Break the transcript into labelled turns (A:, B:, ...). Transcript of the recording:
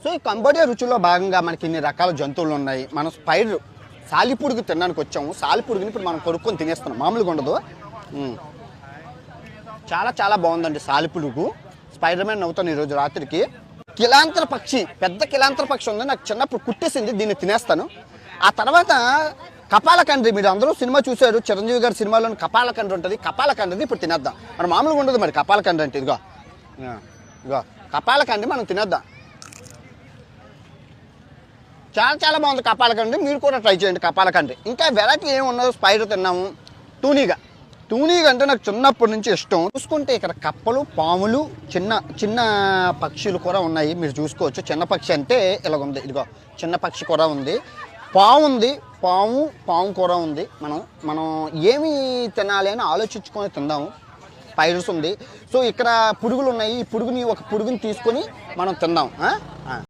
A: So ఈ Cambodia రుచిలో భాగంగా మనకి ఇన్ని రకాల జంతువులు ఉన్నాయి. మనం స్పైడర్ సాలిపుడుగు తినడానికి వచ్చాము. సాలిపుడుగుని ఇప్పుడు మనం కొనుక్కొని తినేస్తున్నాం, మామూలుగా ఉండదు. చాలా చాలా బాగుందండి సాలిపుడుగు. స్పైడర్ మ్యాన్ అవుతాను ఈరోజు రాత్రికి. కిలాంతర పక్షి, పెద్ద కిలాంతర పక్షి ఉంది, నాకు చిన్నప్పుడు కుట్టేసింది, దీన్ని తినేస్తాను. ఆ తర్వాత కపాలకండ్రి, మీరు అందరూ సినిమా చూశారు, చిరంజీవి గారి సినిమాలోని కపాలకండ్రి ఉంటుంది. కపాలకండ్రిని ఇప్పుడు తినేద్దాం. మరి మామూలుగా ఉండదు మరి కపాలకండ్రి అంటే. ఇదిగో ఇదిగో కపాలకండ్రి మనం తినేద్దాం. చాలా చాలా బాగుంది కపాలకండ్రి, మీరు కూడా ట్రై చేయండి కపాలకండ్రి. ఇంకా వెరైటీ ఏమి ఉన్నదో, స్పైడర్ తిన్నాము. తూనీగా అంటే నాకు చిన్నప్పటి నుంచి ఇష్టం. చూసుకుంటే ఇక్కడ కప్పలు, పాములు, చిన్న చిన్న పక్షులు కూడా ఉన్నాయి, మీరు చూసుకోవచ్చు. చిన్న పక్షి అంటే ఇలాగ ఉంది, ఇదిగో చిన్న పక్షి కూడా ఉంది. పాము ఉంది, పాము కూర ఉంది. మనం ఏమి తినాలి అని ఆలోచించుకొని తిందాము. స్పైడర్స్ ఉంది. సో ఇక్కడ పురుగులు ఉన్నాయి, ఈ పురుగుని తీసుకొని మనం తిందాం.